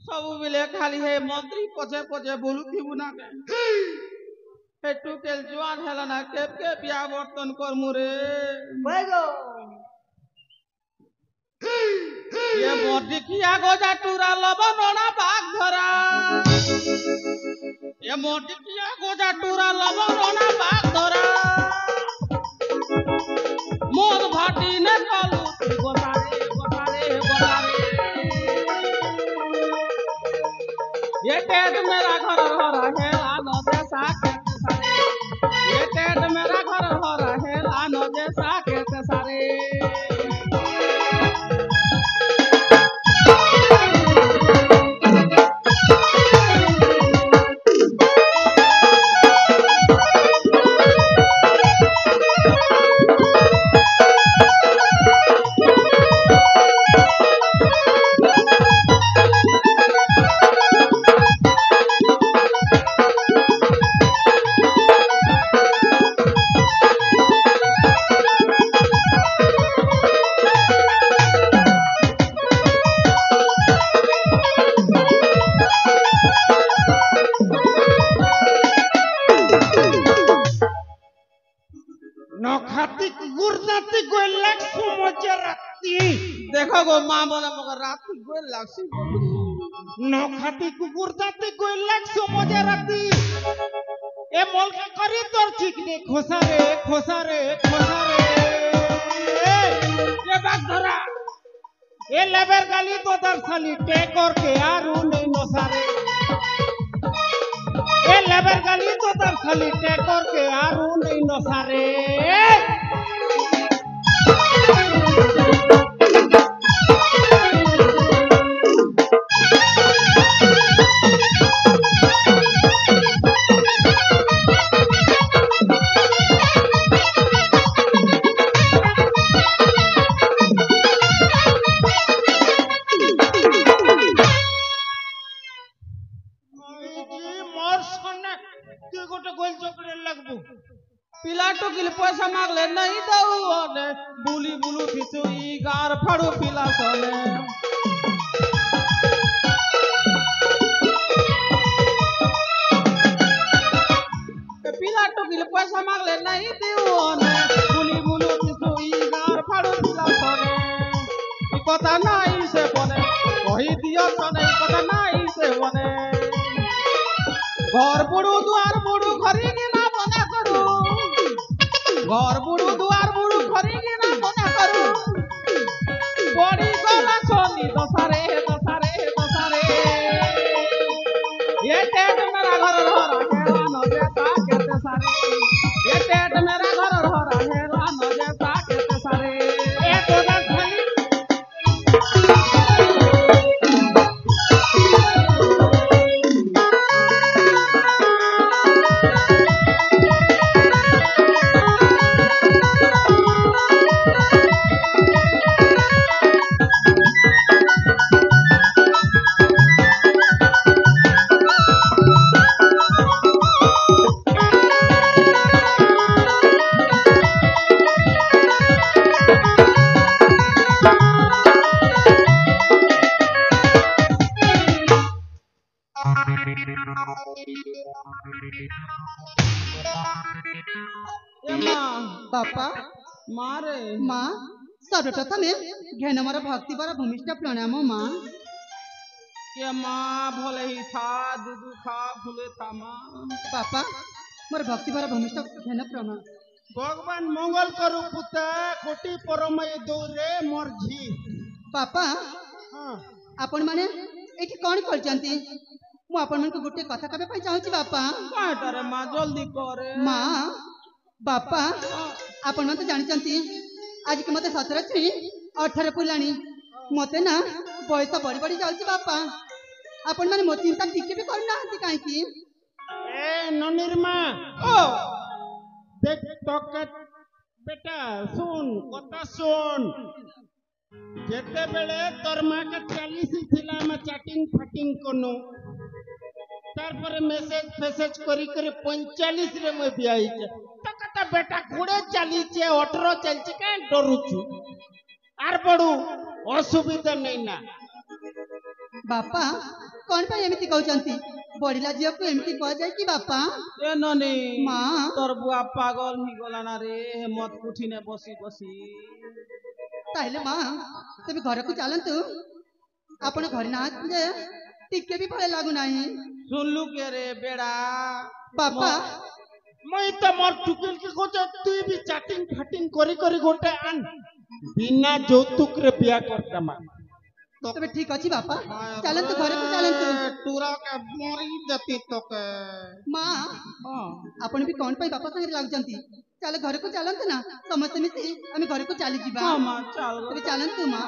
सब बिले खाली है मंत्री पछे पछे बोलुथिबु ना के टुकेल जुआन हेला ना के बिया बर्तन कर मुरे बैगो ये मोटी किया गोजा टूरा लबनोना बाग धरा ये मोटी किया गोजा टूरा लबनोना बाग धरा मोद भाटी ने कालू गोसारे गोसारे गोसारे ये टेट मेरा घर है लानो जैसा कहते सारे ये टेट मेरा घर है लानो जैसा कहते सारे देखो गो माँ बोला मगर रात को लासी नखाती कुकुर जाती कोई लाख समझे राती ए मोल के करी तोर ठीक ने खोसारे खोसारे खोसारे ये बात धरा ए लेबर गाली तो दर साली टेक और के यारू नहीं नसारे ए लेबर गाली तो दर साली टेक और के यारू नहीं नसारे पिलाटो के पैसा मांगले नहीं दऊ ने बुली बुलू फिसु ई गार फड़ू पिला सोने पिलाटो के पैसा मांगले नहीं दऊ ने बुली बुलू फिसु ई गार फड़ू पिला सोने ई कथा नहीं से बने कहि दियो सोने ई कथा नहीं से बने घर बुड़ू द्वार बुड़ू घरी के ना बना करू घर बुड़ू दुआर बुड़ू खरी के ना बना करू बड़ी गला सोनी दसारे दसारे दसारे ये टेट मेरा घर है रानो जैसा कहते सारे ये टेट मेरा घर है रानो जैसा कहते सारे ए तो दस खाली बापा मारे माँ सर्वप्रथम घेन मारा भक्ति बारा भूमिष्ठ प्रणाम माँ ये माँ भले ही था दूधू खा भूले था माँ पापा मोर भक्ति बारा भूमिष्ठ घेन प्रणाम भगवान मंगल करू पुता कोटी परमय दौरे मोर झी बापा हाँ आपण माने एठी कौन करजंती मु आपण मन को गुटे कथा कहबे पई चाहूची बापा काय तारे माँ जल्दी करे माँ बापा आपण मन तो जानिचंती आज के मते 17 छी 18 पुलानी मते ना बयस बड़ी बड़ी जाउची बापा आपण माने मो चिंता टिके भी करना हती काहे की ए ननिर्मा ओ देख तो बेटा सुन कथा सुन जेते बेले तोर माँ का 40 थिला में चैटिंग फाटिंग कोनु तार पर मैसेज फैसेज करी करे 45 रे में भी आई छे तो कथा बेटा घोड़े चली छे 18 चल छे काहे डरू छु आर बड़ू असुविधा नहीं ना बापा कौन पे एमिति कहउचंती बड़िला जियो को एमिति कह जाय की बापा ए ननी माँ तोर बुआ पागल ही गला ना रे मत उठी ने बसी बसी ताहले माँ तबे घर को चलंतु आपण घर ना जे टिके भी भले लागु नाही सुनलू के रे बेड़ा बापा मैं तो मोर टुकिल के कोचे तू भी चैटिंग फाटिंग करी करी गोटे आन बिना যৌতুক रे बिया करता मा तबे ठीक अछि बापा चलंतु घर को चलंतु टूरा के मोरी जती तो के माँ आपण भी कौन पाई बापा संगे लागुचंती चल घर को चलंतु ना समस्त मिसी हम घर को चली जीबा हाँ माँ चल तबे चलंतु माँ